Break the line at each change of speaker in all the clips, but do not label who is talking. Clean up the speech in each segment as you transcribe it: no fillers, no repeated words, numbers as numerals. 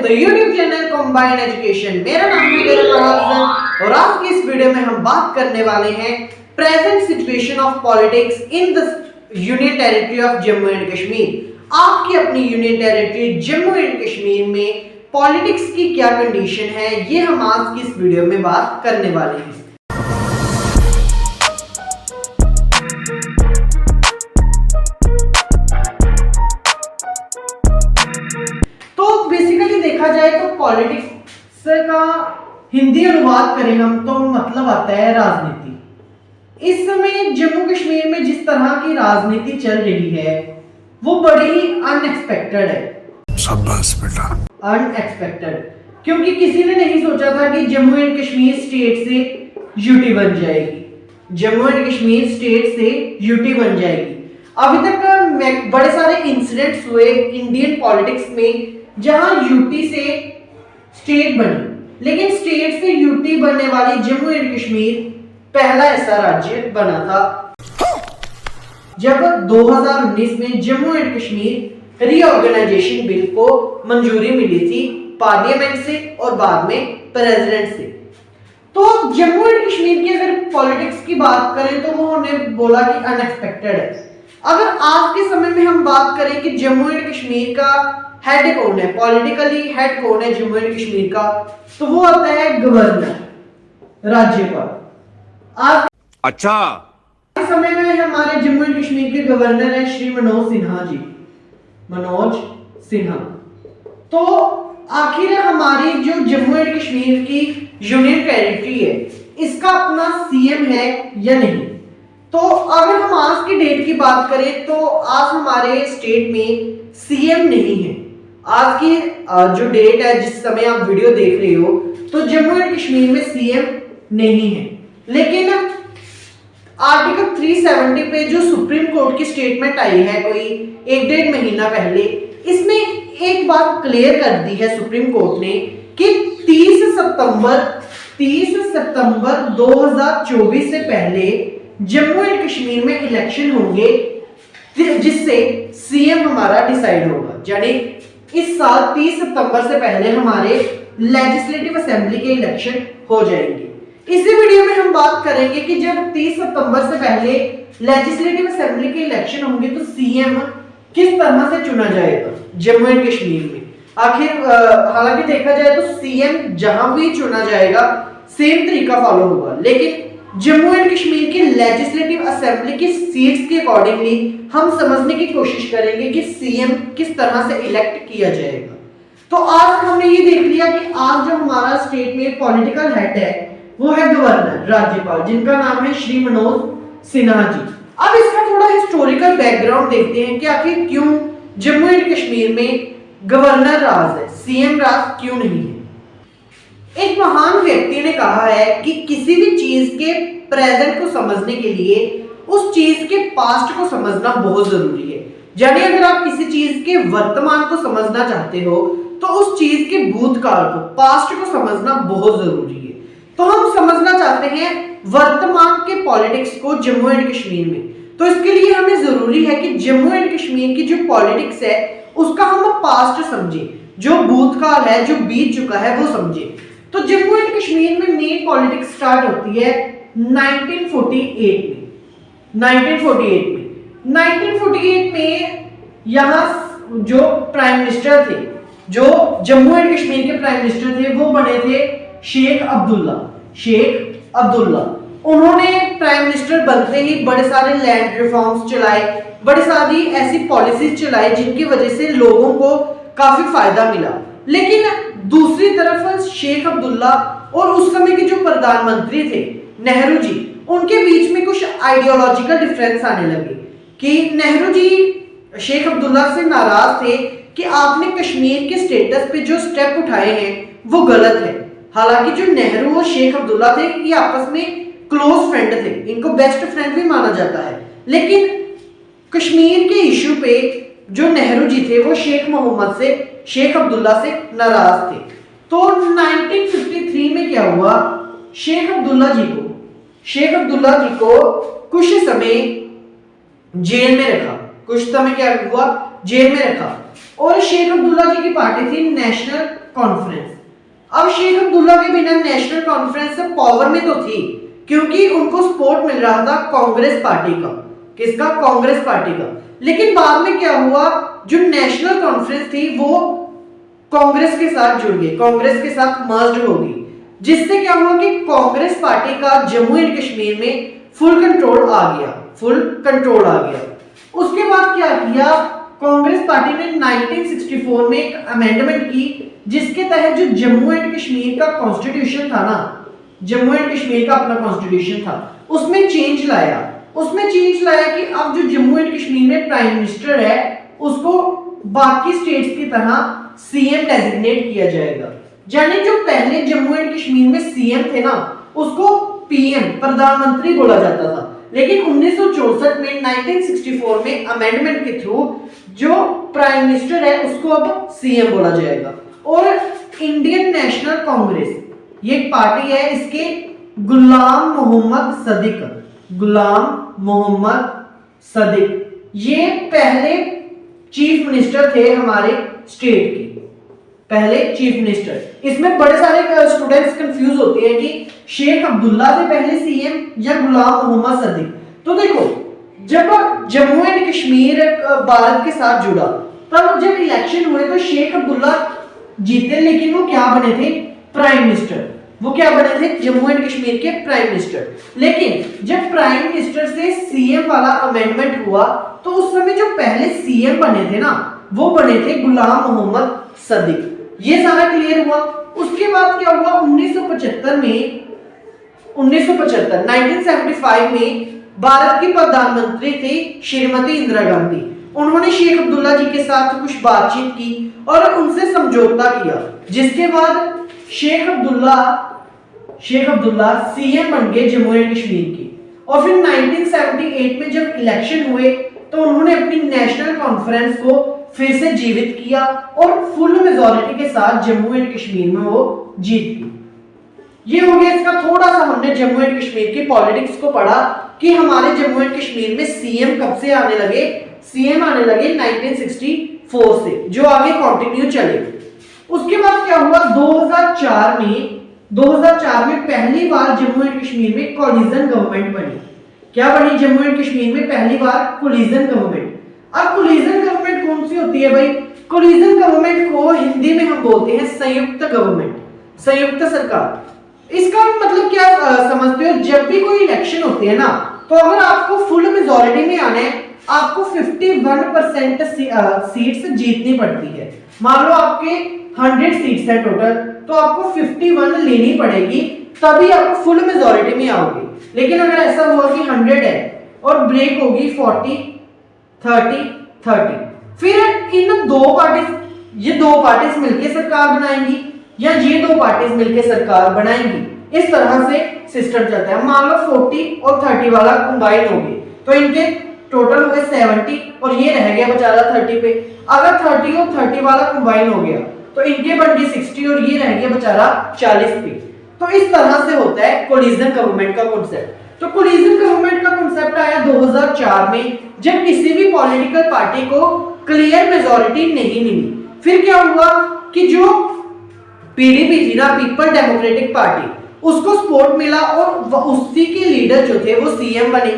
The YouTube channel combined education. मेरा नाम है मेरा और आज की इस वीडियो में हम बात करने वाले हैं present situation of politics in the union territory of Jammu and Kashmir. आपकी अपनी union territory Jammu and Kashmir में पॉलिटिक्स की क्या कंडीशन है, ये हम आज की इस वीडियो में बात करने वाले हैं। बेसिकली देखा जाए तो पॉलिटिक्स का हिंदी अनुवाद करें हम तो मतलब आता है राजनीति। इस समय जम्मू कश्मीर में जिस तरह की राजनीति चल रही है वो बड़ी अनएक्सपेक्टेड है। शाबाश बेटा, अनएक्सपेक्टेड, क्योंकि किसी ने नहीं सोचा था कि जम्मू एंड कश्मीर स्टेट से यूटी बन जाएगी। जम्मू एंड कश्मीर स्टेट से यूटी बन जाएगी। अभी तक बड़े सारे इंसिडेंट्स हुए इंडियन पॉलिटिक्स में जहां यूटी से स्टेट बनी, लेकिन स्टेट से यूटी बनने वाली जम्मू एंड कश्मीर पहला ऐसा राज्य बना था जब 2019 में Jammu and Kashmir reorganisation bill को मंजूरी मिली थी पार्लियामेंट से और बाद में प्रेसिडेंट से। तो जम्मू एंड कश्मीर की अगर पॉलिटिक्स की बात करें तो उन्होंने बोला कि अनएक्सपेक्टेड है। अगर आज के समय में हम बात करें कि जम्मू एंड कश्मीर का हेड कौन है, पॉलिटिकली हेड कौन है जम्मू एंड कश्मीर का, तो वो आता है गवर्नर, राज्यपाल। आज
अच्छा
इस समय में हमारे जम्मू एंड कश्मीर के गवर्नर हैं श्री मनोज सिन्हा जी, मनोज सिन्हा। तो आखिर हमारी जो जम्मू एंड कश्मीर की यूनियन टेरिटरी है इसका अपना सीएम है या नहीं। तो अगर हम आज की डेट की बात करें तो आज हमारे स्टेट में सीएम नहीं है। आज की जो डेट है, जिस समय आप वीडियो देख रहे हो, तो जम्मू एंड कश्मीर में सीएम नहीं है। लेकिन आर्टिकल 370 पे जो सुप्रीम कोर्ट की स्टेटमेंट आई है कोई 1-1.5 महीना पहले, इसमें एक बात क्लियर कर दी है सुप्रीम कोर्ट ने कि 30 सितंबर 2024 से पहले जम्मू एंड कश्मीर में इलेक्शन होंगे जिससे सीएम हमारा डिसाइड होगा। यानी इस साल 30 सितंबर से पहले हमारे लेजिस्लेटिव असेंबली के इलेक्शन हो जाएंगे। इसी वीडियो में हम बात करेंगे कि जब 30 सितंबर से पहले लेजिस्लेटिव असेंबली के इलेक्शन होंगे तो सीएम किस तरह से चुना जाएगा जम्मू एंड कश्मीर में। आखिर हालांकि देखा जाए तो सीएम जहां भी चुना जाएगा सेम तरीका फॉलो होगा, लेकिन जम्मू एंड कश्मीर की लेजिस्लेटिव असेंबली की सीट्स के अकॉर्डिंगली हम समझने की कोशिश करेंगे कि सीएम किस तरह से इलेक्ट किया जाएगा। तो आज हमने ये देख लिया कि आज जो हमारा स्टेट में पॉलिटिकल हेड है वो है गवर्नर, राज्यपाल, जिनका नाम है श्री मनोज सिन्हा जी। अब इसका थोड़ा हिस्टोरिकल बैकग्राउंड देखते हैं कि आखिर क्यों जम्मू एंड कश्मीर में गवर्नर राज है, सीएम राज क्यों नहीं है। एक महान व्यक्ति ने कहा है कि किसी भी चीज के प्रेजेंट को समझने के लिए उस चीज के पास्ट को समझना बहुत जरूरी है। यानी अगर आप किसी चीज के वर्तमान को समझना चाहते हो तो उस चीज के भूतकाल को, पास्ट को समझना बहुत जरूरी है। तो हम समझना चाहते हैं वर्तमान के पॉलिटिक्स को जम्मू एंड कश्मीर में, तो इसके लिए हमें जरूरी है कि जम्मू एंड कश्मीर की जो पॉलिटिक्स है उसका हम पास्ट समझें, जो भूतकाल है, जो बीत चुका है वो समझें। तो जम्मू एंड कश्मीर में मेन पॉलिटिक्स स्टार्ट होती है 1948 में यहाँ जो प्राइम मिनिस्टर थे, जो जम्मू एंड कश्मीर के प्राइम मिनिस्टर थे वो बने थे शेख अब्दुल्ला। उन्होंने प्राइम मिनिस्टर बनते ही बड़े सारे लैंड रिफॉर्म्स चलाए, बड़ी सारी ऐसी पॉलिसीज चलाई जिनकी वजह से लोगों को काफी फायदा मिला। लेकिन दूसरी तरफ शेख अब्दुल्ला और उस समय के जो प्रधानमंत्री थे नेहरू जी, उनके बीच में कुछ आइडियोलॉजिकल डिफरेंस आने लगे कि नेहरू जी शेख अब्दुल्ला से नाराज थे कि आपने कश्मीर के स्टेटस पे जो स्टेप उठाए हैं वो गलत है। हालांकि जो नेहरू और शेख अब्दुल्ला थे ये आपस में क्लोज फ्रेंड थे, इनको बेस्ट फ्रेंड भी माना जाता है। लेकिन कश्मीर के इशू पे जो नेहरू जी थे वो शेख अब्दुल्ला से नाराज थे। तो 1953 में क्या हुआ, शेख अब्दुल्ला जी को कुछ समय जेल में रखा, जेल में रखा। और शेख अब्दुल्ला जी की पार्टी थी नेशनल कॉन्फ्रेंस। अब शेख अब्दुल्ला के बिना नेशनल कॉन्फ्रेंस से पावर में तो थी, क्योंकि उनको सपोर्ट मिल रहा था कांग्रेस पार्टी का। किसका? कांग्रेस पार्टी का। लेकिन बाद में क्या हुआ, जो नेशनल कॉन्फ्रेंस थी वो कांग्रेस के साथ जुड़ गई, कांग्रेस के साथ मर्ज हो गई, जिससे क्या हुआ कि कांग्रेस पार्टी का जम्मू एंड कश्मीर में फुल कंट्रोल आ गया, फुल कंट्रोल आ गया। उसके बाद क्या किया, कांग्रेस पार्टी ने 1964 में एक अमेंडमेंट की, जिसके तहत जो जम्मू एंड कश्मीर का कॉन्स्टिट्यूशन था ना, जम्मू एंड कश्मीर का अपना कॉन्स्टिट्यूशन था, उसमें चेंज लाया। उसमें चेंज लाया कि अब जो जम्मू एंड कश्मीर में प्राइम मिनिस्टर है उसको बाकी स्टेट्स की तरह सीएम डेजिग्नेट किया जाएगा। यानी जो पहले जम्मू एंड कश्मीर में सीएम थे ना, उसको पीएम प्रधानमंत्री बोला जाता था। लेकिन 1964 में 1964 में अमेंडमेंट के थ्रू जो प्राइम मिनिस्टर है उसको अब सीएम बोला जाएगा। और इंडियन नेशनल कांग्रेस ये एक पार्टी है, इसके गुलाम मोहम्मद सदिक, गुलाम मोहम्मद सदिक ये पहले चीफ मिनिस्टर थे हमारे स्टेट के, पहले चीफ मिनिस्टर। इसमें बड़े सारे स्टूडेंट्स कंफ्यूज होते हैं कि शेख अब्दुल्ला थे पहले सीएम या गुलाम मोहम्मद सदिक। तो देखो, जब जम्मू एंड कश्मीर भारत के साथ जुड़ा, तब जब इलेक्शन हुए तो शेख अब्दुल्ला जीते, लेकिन वो क्या बने थे? Prime minister. वो क्या बने थे? जम्मू एंड कश्मीर के प्राइम मिनिस्टर। लेकिन जब प्राइम मिनिस्टर से सीएम वाला अमेंडमेंट हुआ तो उस समय जो पहले सीएम बने थे ना, वो बने थे गुलाम मोहम्मद सदिक। ये सारा क्लियर हुआ। उसके बाद क्या हुआ, 1975 में भारत की प्रधानमंत्री थी श्रीमती इंदिरा गांधी। उन्होंने शेख अब्दुल्ला जी के साथ कुछ बातचीत की और उनसे समझौता किया, जिसके बाद शेख अब्दुल्ला सीएम बन गए जम्मू एंड कश्मीर के। और फिर 1978 में जब इलेक्शन हुए तो उन्होंने अपनी नेशनल कॉन्फ्रेंस को फिर से जीवित किया और फुल मेजॉरिटी के साथ जम्मू एंड कश्मीर में वो जीत गई। ये हो गया इसका थोड़ा सा, हमने जम्मू एंड कश्मीर की पॉलिटिक्स को पढ़ा कि हमारे जम्मू एंड कश्मीर में सीएम कब से आने लगे। सीएम आने लगे 1964 से, जो आगे कंटिन्यू चले। उसके बाद क्या हुआ, 2004 में पहली बार जम्मू एंड कश्मीर में कोलिजन गवर्नमेंट बनी। क्या बनी जम्मू एंड कश्मीर में पहली बार? Coalition government. अब कोलिजन गवर्नमेंट कौन सी होती है भाई? कोलिजन गवर्नमेंट को हिंदी में हम बोलते हैं संयुक्त गवर्नमेंट, संयुक्त सरकार। इसका मतलब क्या समझते हो? जब भी कोई इलेक्शन होते हैं ना, तो अगर आपको फुल मेजॉरिटी में आना है, आपको 51% सीट्स जीतनी पड़ती है। मान लो आपके 100 सीट्स है टोटल, तो आपको 51 लेनी पड़ेगी, तभी आप फुल मेजॉरिटी में आओगे। लेकिन अगर ऐसा हुआ कि 100 है और ब्रेक होगी 40 30, फिर इन दो पार्टीज, ये दो पार्टीज मिलकर सरकार बनाएंगी या ये दो पार्टीज मिलकर सरकार बनाएंगी। इस तरह से सिस्टम चलता है। मान लो 40 और 30 वाला कंबाइन हो गए, तो इनके टोटल हो गए 70 और ये रह गया बेचारा 30 पे। अगर 30 और 30 वाला कंबाइन हो गया तो इनके बन गए 60 और ये रह गया बेचारा 40 पे। तो इस तरह से होता है कोलिजन गवर्नमेंट का कॉन्सेप्ट। तो कोलिजन गवर्नमेंट का कॉन्सेप्ट आया 2004 में, जब किसी भी पॉलिटिकल पार्टी को क्लियर मेजॉरिटी नहीं मिली। फिर क्या हुआ कि जो पीडीपी थी ना, पीपल डेमोक्रेटिक पार्टी, उसको सपोर्ट मिला और उसी के लीडर जो थे वो सीएम बने।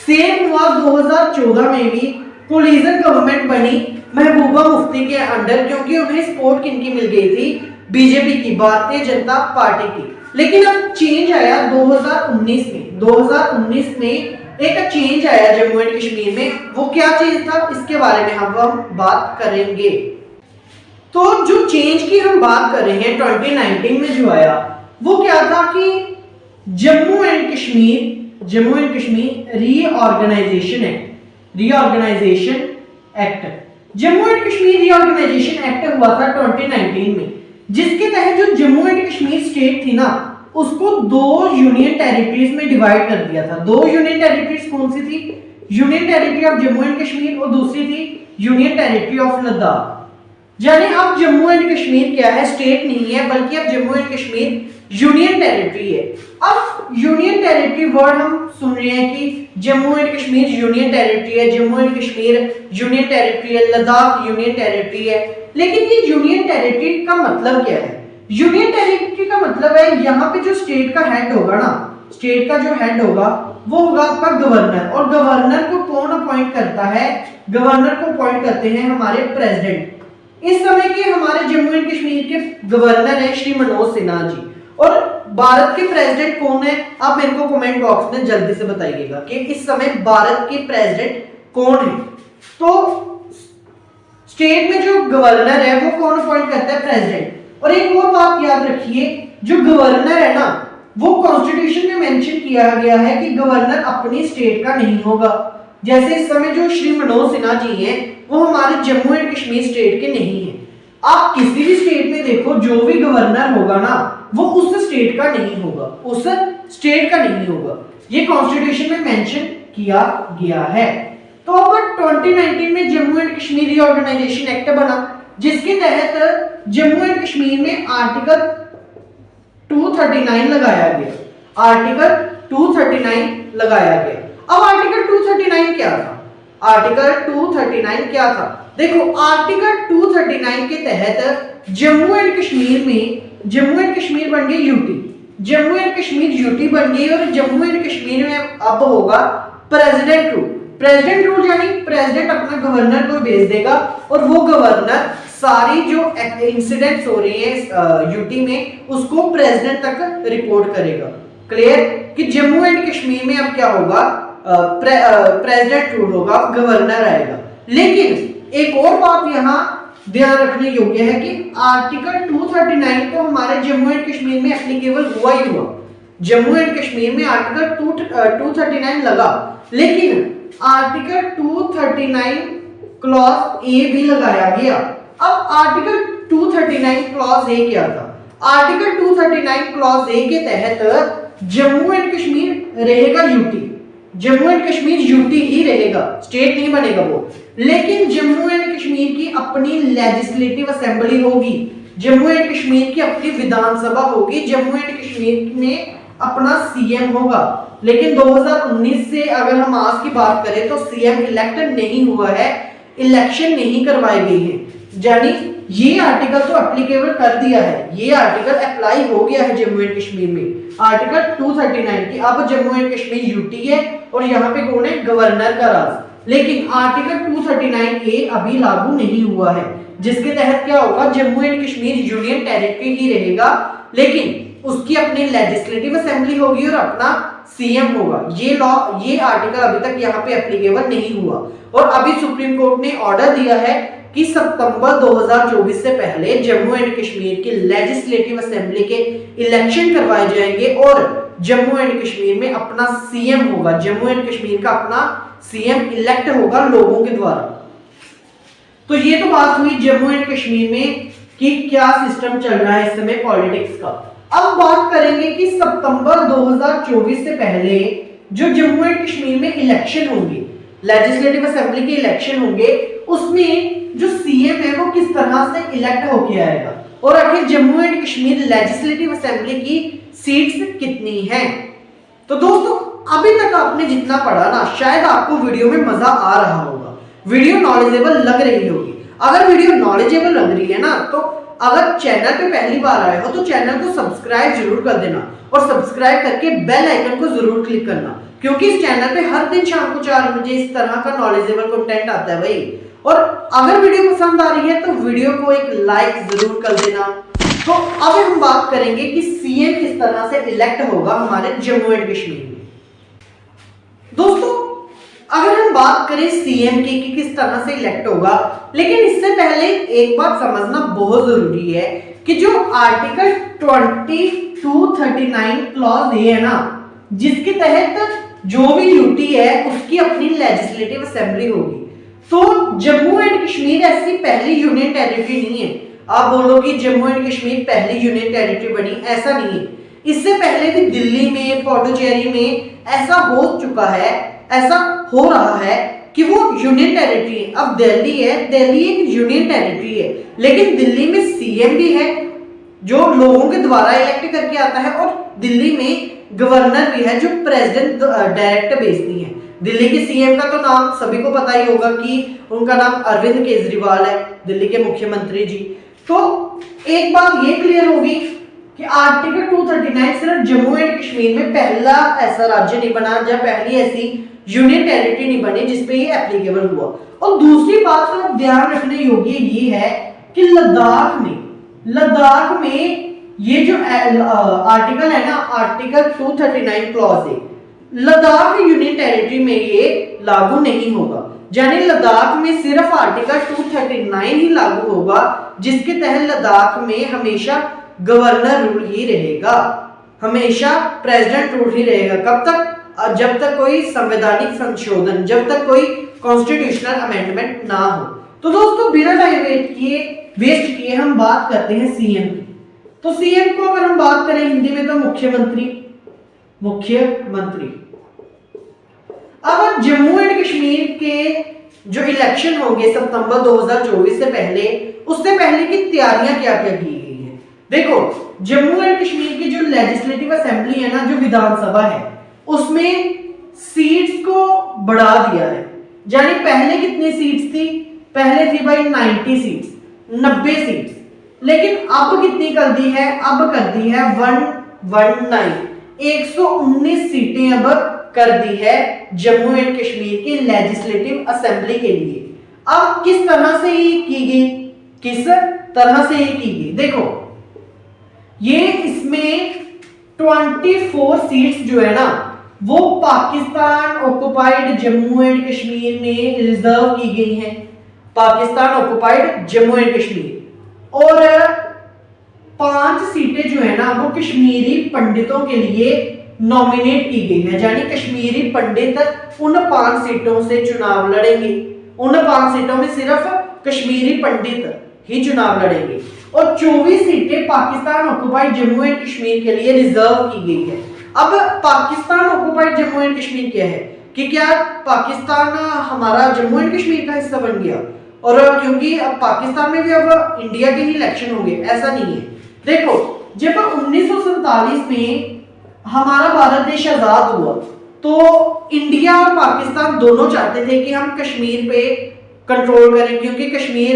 सेम हुआ 2014 में भी कोलिजन गवर्नमेंट बनी महबूबा मुफ्ती के अंडर, क्योंकि उन्हें सपोर्ट किनकी मिल गई थी? बीजेपी की, भारतीय जनता पार्टी की। लेकिन अब चेंज आया 2019 में। 2019 में एक चेंज आया जम्मू एंड कश्मीर में। वो क्या चेंज था, इसके बारे में हम बात करेंगे। तो जो चेंज की हम बात कर रहे हैं 2019 में जो आया, वो क्या था कि Jammu and Kashmir reorganisation act, Jammu and Kashmir reorganisation act हुआ था 2019 में, जिसके तहत जो जम्मू एंड कश्मीर स्टेट थी ना, उसको 2 यूनियन टेरिटरीज में डिवाइड कर दिया था। 2 यूनियन टेरिटरीज कौन सी थी? Union territory of Jammu and Kashmir और दूसरी थी यूनियन टेरिटरी ऑफ लद्दाख। यानी अब जम्मू एंड कश्मीर क्या है, स्टेट नहीं है, बल्कि अब Jammu and Kashmir union territory है। अब यूनियन टेरिटरी वर्ड हम सुन रहे हैं कि Jammu and Kashmir union territory है, Jammu and Kashmir union territory है, लद्दाख यूनियन टेरिटरी है। लेकिन ये यूनियन टेरिटरी का मतलब क्या है? यूनियन टेरिटरी का मतलब है यहाँ पे जो स्टेट का हेड होगा ना, स्टेट का जो हेड होगा वो होगा आपका गवर्नर, और गवर्नर को कौन अपॉइंट करता है? गवर्नर को अपॉइंट करते हैं हमारे प्रेसिडेंट। इस समय के हमारे जम्मू एंड कश्मीर के गवर्नर हैं श्री मनोज सिन्हा जी, और भारत के प्रेसिडेंट कौन है? आप मेरे को कमेंट बॉक्स में जल्दी से बताइएगा कि इस समय भारत के प्रेसिडेंट कौन है। तो स्टेट में जो गवर्नर है वो कौन अपॉइंट करता है? प्रेसिडेंट। और एक और बात याद रखिए, जो गवर्नर है ना, वो कॉन्स्टिट्यूशन में मेंशन किया गया है कि गवर्नर अपनी स्टेट का नहीं होगा। जैसे इस समय जो श्री मनोज सिन्हा जी हैं वो हमारे जम्मू एंड कश्मीर स्टेट के नहीं है। आप किसी भी स्टेट में देखो, जो भी गवर्नर होगा ना वो उस स्टेट का नहीं होगा, उस स्टेट का नहीं होगा। ये कॉन्स्टिट्यूशन में मेंशन किया गया है। तो अब 2019 में Jammu and Kashmir reorganisation act बना, जिसके तहत जम्मू एंड कश्मीर में आर्टिकल 239 लगाया गया। आर्टिकल 239 लगाया गया। अब आर्टिकल 239 क्या था? आर्टिकल 239 क्या था? देखो, आर्टिकल 239 के तहत जम्मू एंड कश्मीर बन गई UT, Jammu and Kashmir UT बन गई, और जम्मू एंड कश्मीर में अब होगा प्रेसिडेंट रूल। प्रेसिडेंट रूल यानी प्रेसिडेंट अपना गवर्नर को भेज देगा, और वो गवर्नर सारी जो इंसिडेंट्स हो रही हैं यूटी में उसको प्रेसिडेंट तक रिपोर्ट करेगा। क्लियर कि जम्मू एंड कश्मीर में अब क्या होगा? प्रेसिडेंट रूल होगा, गवर्नर आएगा। लेकिन एक और बात यहाँ ध्यान रखने योग्य है कि आर्टिकल 239 तो हमारे जम्मू एंड कश्मीर में एप्लीकेबल हुआ ही हुआ। जम्मू एंड कश्मीर में आर्टिकल 239 लगा, लेकिन आर्टिकल 239 क्लॉज ए भी लगाया गया। अब आर्टिकल 239 क्लॉज ए क्या था? आर्टिकल 239 क्लॉज ए के तहत जम्मू एंड कश्मीर रहेगा UT, Jammu and Kashmir UT ही रहेगा, स्टेट नहीं बनेगा वो। लेकिन जम्मू एंड कश्मीर की अपनी लेजिस्लेटिव असेंबली होगी, जम्मू एंड कश्मीर की अपनी विधानसभा होगी, जम्मू एंड कश्मीर में अपना सीएम होगा। लेकिन 2019 से अगर हम आज की बात करें तो सीएम इलेक्ट नहीं हुआ है, इलेक्शन नहीं करवाई गई है। यानी ये आर्टिकल तो एप्लीकेबल कर दिया है, ये आर्टिकल अप्लाई हो गया है जम्मू एंड कश्मीर में, आर्टिकल 239 की। अब जम्मू एंड कश्मीर यूटी है और यहाँ पे कौन है? गवर्नर का राज। लेकिन आर्टिकल 239 ए अभी लागू नहीं हुआ है, जिसके तहत क्या होगा? Jammu and Kashmir union territory ही रहेगा, लेकिन उसकी अपनी लेजिस्लेटिव असेंबली होगी और अपना सीएम होगा। ये आर्टिकल अभी तक यहाँ पे एप्लीकेबल नहीं हुआ, और अभी सुप्रीम कोर्ट ने ऑर्डर दिया है कि सितंबर 2024 से पहले जम्मू एंड कश्मीर की लेजिस्लेटिव असेंबली के इलेक्शन करवाए जाएंगे और जम्मू एंड कश्मीर में अपना सीएम होगा, जम्मू एंड कश्मीर का अपना सीएम इलेक्ट होगा लोगों के द्वारा। तो ये तो बात हुई जम्मू एंड कश्मीर में कि क्या सिस्टम चल रहा है इस समय पॉलिटिक्स का। अब बात करेंगे कि सितंबर 2024 से पहले जो जम्मू एंड कश्मीर में इलेक्शन होंगे, लेजिस्लेटिव असेंबली के इलेक्शन होंगे, उसमें जो सीएम है वो किस तरह से इलेक्ट होके आएगा, और आखिर Jammu and Kashmir legislative assembly की सीट्स कितनी हैं। तो दोस्तों, अभी तक आपने जितना पढ़ा ना, शायद आपको वीडियो में मजा आ रहा होगा, वीडियो नॉलेजेबल लग रही होगी। अगर वीडियो नॉलेजेबल लग रही है ना, तो अगर चैनल पे पहली बार आए हो तो चैनल को सब्सक्राइब जरूर कर देना, और सब्सक्राइब करके बेल आइकन को जरूर क्लिक करना, क्योंकि इस चैनल पे हर दिन शाम को 4 बजे इस तरह का नॉलेजेबल कंटेंट आता है भाई। और अगर वीडियो पसंद आ रही है तो वीडियो को एक लाइक जरूर कर देना। तो अब हम बात करेंगे कि सीएम किस तरह से इलेक्ट होगा हमारे जम्मू एंड कश्मीर में। दोस्तों, अगर हम बात करें सीएम की कि किस तरह से इलेक्ट होगा, लेकिन इससे पहले एक बात समझना बहुत जरूरी है कि जो आर्टिकल 2239 क्लॉज ए है ना, जिसके तहत जो भी यूटी है उसकी अपनी लेजिस्लेटिव असेंबली होगी। तो जम्मू एंड कश्मीर ऐसी पहली यूनियन टेरिटरी नहीं है। आप बोलोगे जम्मू एंड कश्मीर पहली यूनियन टेरिटरी बनी, ऐसा नहीं है। इससे पहले भी दिल्ली में, पुडुचेरी में ऐसा हो चुका है, ऐसा हो रहा है कि वो यूनियन टेरिटरी है। अब दिल्ली है, दिल्ली एक यूनियन टेरिटरी है, लेकिन दिल्ली में सीएम भी है जो लोगों के द्वारा इलेक्ट करके आता है, और दिल्ली में गवर्नर भी है जो प्रेसिडेंट डायरेक्ट भेजती है। दिल्ली के सीएम का तो नाम सभी को पता ही होगा कि उनका नाम अरविंद केजरीवाल है, दिल्ली के मुख्यमंत्री जी। तो एक बात ये क्लियर होगी कि आर्टिकल 239 सिर्फ जम्मू एंड कश्मीर में पहला ऐसा राज्य नहीं बना, जब पहली ऐसी यूनियन टेरिटरी नहीं बनी जिसपे ये एप्लीकेबल हुआ। और दूसरी बात का ध्यान रखने योग्य ये है कि लद्दाख में ये जो आर्टिकल है ना, आर्टिकल 239 क्लॉज है, लद्दाख यूनियन टेरिटरी में ये लागू नहीं होगा। यानी लद्दाख में सिर्फ आर्टिकल 239 ही लागू होगा, जिसके तहत लद्दाख में हमेशा गवर्नर रूल ही रहेगा, हमेशा प्रेसिडेंट रूल ही रहेगा। कब तक? जब तक कोई संवैधानिक संशोधन, जब तक कोई कॉन्स्टिट्यूशनल अमेंडमेंट ना हो। तो दोस्तों बिना टाइम वेस्ट किए हम बात करते हैं सीएम की। तो सीएम को अगर हम बात करें हिंदी में तो मुख्यमंत्री। अब जम्मू एंड कश्मीर के जो इलेक्शन होंगे सितंबर 2024 से पहले, उससे पहले की तैयारियां क्या क्या की गई है। देखो, जम्मू एंड कश्मीर की जो लेजिस्लेटिव असेंबली है ना, जो विधानसभा है, उसमें सीट्स को बढ़ा दिया है। यानी पहले कितनी सीट्स थी? पहले थी भाई 90 सीट्स, 90 सीट्स, लेकिन अब कितनी कर दी है? अब कर दी है 119 सीटें अब कर दी है जम्मू एंड कश्मीर की लेजिस्लेटिव असेंबली के लिए। अब किस तरह से ये की गई? किस तरह से ये की गई? देखो, ये इसमें 24 सीट्स जो है ना, वो पाकिस्तान ऑक्युपाइड जम्मू एंड कश्मीर में रिजर्व की गई हैं। Pakistan occupied Jammu and Kashmir. और 5 सीटें जो है ना, वो कश्मीरी पंडितों के लिए नॉमिनेट की गई है। यानी कश्मीरी पंडित उन 5 सीटों से चुनाव लड़ेंगे। उन 5 सीटों में सिर्फ कश्मीरी पंडित ही चुनाव लड़ेंगे। और 24 सीटें पाकिस्तान ऑक्युपाइड जम्मू एंड कश्मीर के लिए रिजर्व की गई है। अब पाकिस्तान ऑक्युपाइड जम्मू एंड कश्मीर क्या है कि क्या पाकिस्तान हमारा जम्मू एंड कश्मीर का हिस्सा बन गया? और क्योंकि अब पाकिस्तान में भी अब इंडिया के ही इलेक्शन होंगे, ऐसा नहीं है। देखो, जब 1947 में हमारा भारत देश आजाद हुआ, तो इंडिया और पाकिस्तान दोनों चाहते थे कि हम कश्मीर पे कंट्रोल करें, क्योंकि कश्मीर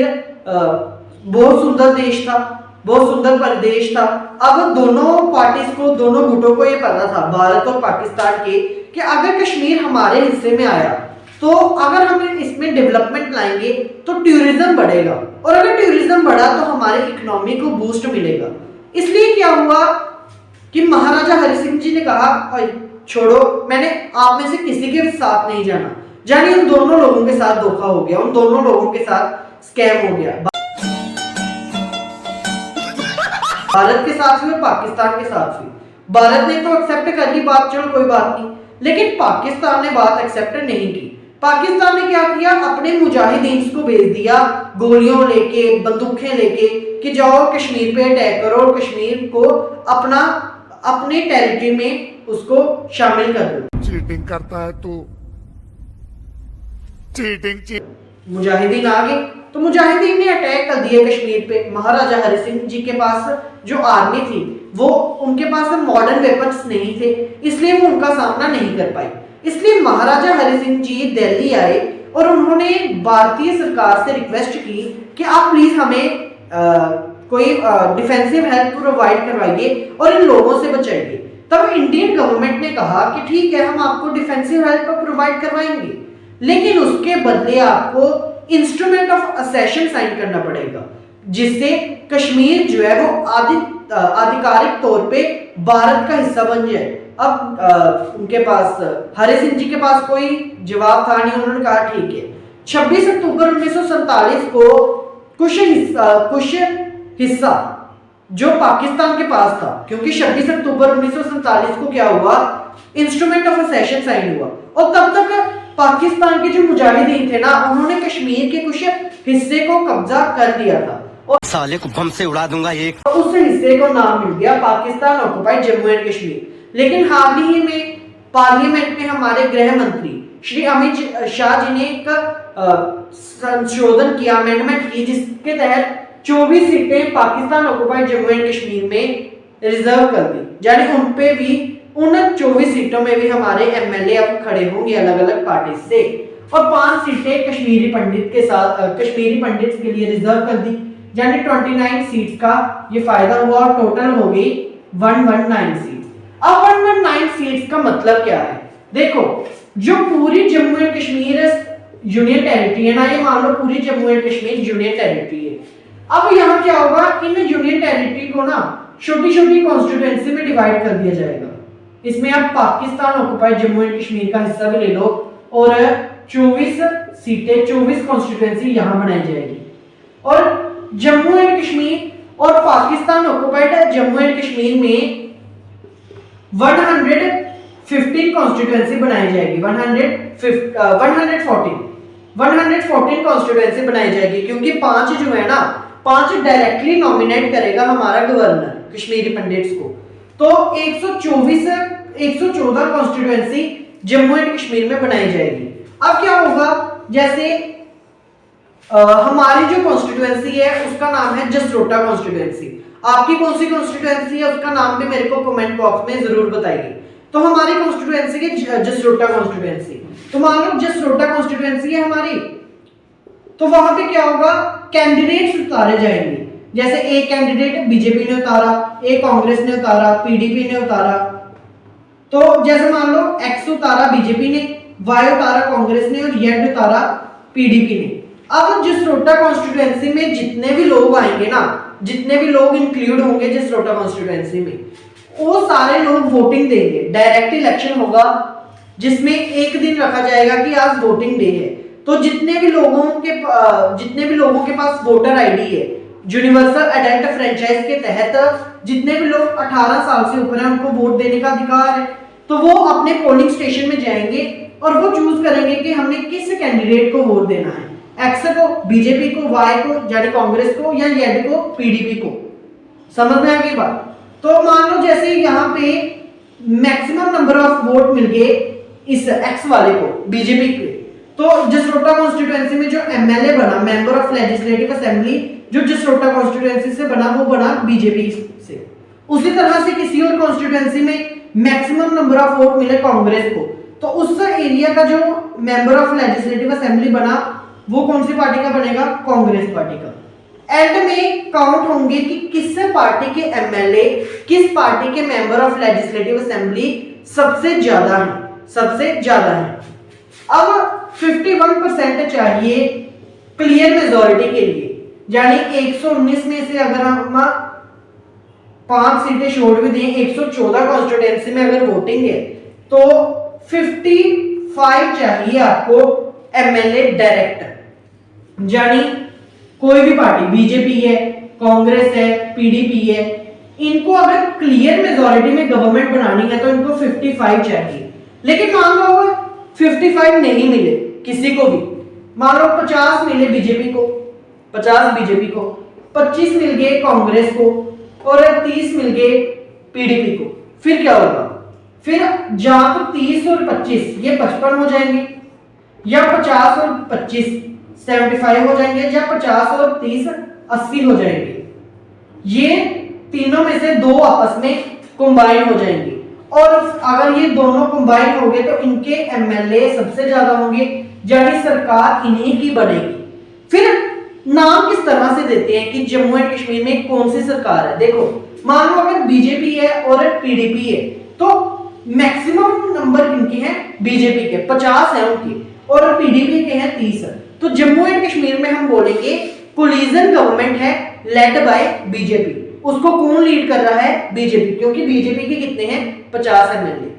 बहुत सुंदर देश था, बहुत सुंदर प्रदेश था। अब दोनों पार्टीज को, दोनों गुटों को ये पता था, भारत और पाकिस्तान के, कि अगर कश्मीर हमारे हिस्से में आया तो अगर हम इसमें डेवलपमेंट लाएंगे तो टूरिज्म बढ़ेगा, और अगर टूरिज्म बढ़ा तो हमारे इकोनॉमी को बूस्ट मिलेगा। इसलिए क्या हुआ कि महाराजा हरि सिंह जी ने कहा, छोड़ो, मैंने आप में से किसी के साथ नहीं जाना। जानिए, उन दोनों लोगों के साथ धोखा हो गया, उन दोनों लोगों के साथ स्कैम हो गया। भारत के साथ भी और पाकिस्तान के साथ भी। भारत ने तो एक्सेप्ट कर ली बात, चलो कोई बात नहीं, लेकिन पाकिस्तान ने बात एक्सेप्ट नहीं की। पाकिस्तान ने क्या किया? अपने मुजाहिदीन को भेज दिया गोलियों लेके, बंदूकें लेके, कि जाओ कश्मीर पे अटैक करो और कश्मीर को अपने टेरिटरी में उसको शामिल कर दो।
चीटिंग करता है तू, चीटिंग।
मुजाहिदीन आ गए, तो मुजाहिदीन ने अटैक कर दिया कश्मीर पे। महाराजा हरि सिंह जी के पास जो आर्मी थी, वो उनके पास मॉडर्न वेपन्स नहीं थे, इसलिए वो उनका सामना नहीं कर पाई। इसलिए महाराजा हरि सिंह जी दिल्ली आए और उन्होंने भारतीय सरकार से रिक्वेस्ट की कि आप प्लीज हमें कोई डिफेंसिव हेल्प प्रोवाइड करवाइए और इन लोगों से बचाइए। तब इंडियन गवर्नमेंट ने कहा कि ठीक है, हम आपको डिफेंसिव हेल्प प्रोवाइड करवाएंगे, लेकिन उसके बदले आपको इंस्ट्रूमेंट ऑफ असेशन साइन करना पड़ेगा, जिससे कश्मीर जो है वो आधिकारिक तौर पे भारत का हिस्सा बन जाए। अब उनके पास, हरि सिंह जी के पास कोई जवाब था नहीं। उन्होंने कहा ठीक है। 26 अक्टूबर 1947 को कुछ हिस्सा जो पाकिस्तान के पास था, क्योंकि 26 अक्टूबर 1947 को क्या हुआ? इंस्ट्रूमेंट ऑफ असेशन साइन हुआ, और तब तक पाकिस्तान के जो मुजाहिदीन थे ना, उन्होंने कश्मीर के कुछ हिस्से को कब्जा कर दिया था, और
साले को बम से उड़ा दूंगा एक।
उस हिस्से को नाम मिल गया पाकिस्तान ऑक्युपाइड जम्मू एंड कश्मीर। लेकिन हाल ही में पार्लियामेंट में हमारे गृह मंत्री श्री अमित शाह जी ने एक संशोधन किया, अमेंडमेंट की, जिसके तहत 24 सीटें पाकिस्तान ऑक्युपाइड जम्मू एंड कश्मीर में रिजर्व कर दी। यानी उन पे भी, उन 24 सीटों में भी हमारे एमएलए अब खड़े होंगे अलग अलग पार्टी से, और 5 सीटें कश्मीरी पंडित के साथ कश्मीरी पंडित के लिए रिजर्व कर दी। यानी 29 सीट्स का ये फायदा हुआ और टोटल हो गई 119 सीट। अब 119 सीट्स का मतलब क्या है? देखो, जो पूरी Jammu and Kashmir union territory है ना, ये मान लो पूरी Jammu and Kashmir union territory है। अब यहाँ क्या होगा, इन यूनियन टेरिटरी को ना छोटी छोटी कॉन्स्टिट्यूएंसी में डिवाइड कर दिया जाएगा। इसमें आप पाकिस्तान ऑक्युपाइड जम्मू एंड कश्मीर का हिस्सा भी ले लो और 24 सीटें, 24 कॉन्स्टिट्यूएंसी यहाँ बनाई जाएगी। और जम्मू एंड कश्मीर और पाकिस्तान ऑक्युपाइड जम्मू एंड कश्मीर में 115 कॉन्स्टिट्यूएंसी बनाई जाएगी। 114 कॉन्स्टिट्यूएंसी बनाई जाएगी, क्योंकि 5 जो है ना, 5 डायरेक्टली नॉमिनेट करेगा हमारा गवर्नर कश्मीरी पंडित्स को। तो 114 कॉन्स्टिट्यूएंसी जम्मू एंड कश्मीर में बनाई जाएगी। अब क्या होगा, जैसे हमारी जो कॉन्स्टिट्यूएंसी है उसका नाम है जसरोटा कॉन्स्टिट्यूएंसी। आपकी कौन सी कॉन्स्टिट्यूएंसी है उसका नाम भी मेरे को कमेंट बॉक्स में जरूर बताइए। तो हमारी कॉन्स्टिट्यूएंसी है जसरोटा कॉन्स्टिट्यूएंसी। तो मान लो जसरोटा कॉन्स्टिट्यूएंसी है हमारी, तो वहां पे क्या होगा, कैंडिडेट्स उतारे जाएंगे। जैसे एक कैंडिडेट बीजेपी ने उतारा, एक कांग्रेस ने उतारा, पीडीपी ने उतारा। तो जैसे मान लो एक्स उतारा बीजेपी ने, वाई उतारा कांग्रेस ने और जेड उतारा पीडीपी ने। अब जसरोटा कॉन्स्टिट्यूएंसी में जितने भी लोग आएंगे ना, जितने भी लोग इंक्लूड होंगे जसरोटा कॉन्स्टिट्यूएंसी में, वो सारे लोग वोटिंग देंगे। डायरेक्ट इलेक्शन होगा, जिसमें एक दिन रखा जाएगा कि आज वोटिंग डे है। तो जितने भी लोगों के पास वोटर आईडी है, यूनिवर्सल एडल्ट फ्रेंचाइज के तहत जितने भी लोग 18 साल से ऊपर हैं उनको वोट देने का अधिकार है। तो वो अपने पोलिंग स्टेशन में जाएंगे और वो चूज करेंगे कि हमने किस कैंडिडेट को वोट देना है, एक्स को, बीजेपी को, वाई को यानी कांग्रेस को, या जेड को, पीडीपी को। समझ में आ गई बात? तो मान लो जैसे यहाँ पे मैक्सिमम नंबर ऑफ वोट मिल गए इस एक्स वाले को, बीजेपी के, तो जसरोटा कॉन्स्टिट्यूएंसी में जो एमएलए बना, मेंबर ऑफ लेजिस्लेटिव असेंबली, जो जसरोटा कॉन्स्टिट्यूएंसी से बना, वो बना बीजेपी से। उसी तरह से किसी और कॉन्स्टिट्यूएंसी में मैक्सिमम नंबर ऑफ वोट मिले कांग्रेस को, तो उस एरिया का जो मेंबर ऑफ लेजिस्लेटिव असेंबली बना वो कौन सी पार्टी का बनेगा? कांग्रेस पार्टी का। एंड में काउंट होंगे कि किस पार्टी के एमएलए, किस पार्टी के मेंबर ऑफ लेजिस्लेटिव असेंबली सबसे ज्यादा है, सबसे ज्यादा है। अब 51% चाहिए क्लियर मेजॉरिटी के लिए, यानी 119 में से अगर हम 5 सीटें छोड़ भी दें, 114 कॉन्स्टिट्यूएंसी में अगर वोटिंग है तो 55 चाहिए आपको एमएलए डायरेक्ट। यानी कोई भी पार्टी, बीजेपी है, कांग्रेस है, पीडीपी है, इनको अगर क्लियर मेजॉरिटी में गवर्नमेंट बनानी है तो इनको 55 चाहिए। लेकिन मान लो 55 नहीं मिले किसी को भी, मान लो 50 मिले बीजेपी को, 50 बीजेपी को, 25 मिल गए कांग्रेस को और 30 मिल गए पीडीपी को, फिर क्या होगा? फिर जहां तो 30 और 25 ये 55 हो जाएंगे, या 50 और 25 75 हो जाएंगे, या 50 और 30 80 हो जाएंगे। ये तीनों में से दो आपस में कंबाइन हो जाएंगे, और अगर ये दोनों कंबाइन हो गए तो इनके एमएलए सबसे ज्यादा होंगे, यानी सरकार इन्हीं की बनेगी। फिर नाम किस तरह से देते हैं कि जम्मू एंड कश्मीर में कौन सी सरकार है? देखो, मान लो अगर बीजेपी है और पीडीपी है तो मैक्सिमम नंबर इनके हैं बीजेपी के, 50 है उनके, और पीडीपी के हैं 30। तो जम्मू एंड कश्मीर में हम बोलेंगे कोलिजन गवर्नमेंट है लेड बाय बीजेपी। उसको कौन लीड कर रहा है? बीजेपी, क्योंकि बीजेपी के कितने हैं? 50 एमएलए।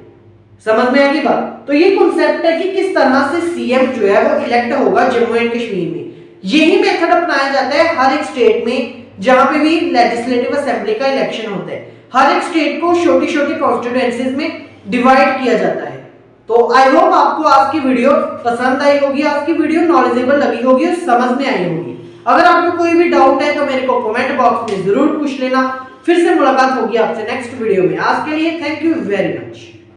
समझ में आ गई बात? तो ये कॉन्सेप्ट है कि किस तरह से सीएम जो है वो इलेक्ट होगा जम्मू एंड कश्मीर में। यही मेथड अपनाया जाता है हर एक स्टेट में जहां पे भी लेजिस्लेटिव असेंबली का इलेक्शन होता है। हर एक स्टेट को छोटी छोटी कॉन्स्टिट्यूएंसीज में डिवाइड किया जाता है। तो आई होप आपको आज की वीडियो पसंद आई होगी, आज की वीडियो नॉलेजेबल लगी होगी और समझ में आई होगी। अगर आपको कोई भी डाउट है तो मेरे को कमेंट बॉक्स में जरूर पूछ लेना। फिर से मुलाकात होगी आपसे नेक्स्ट वीडियो में। आज के लिए थैंक यू वेरी मच।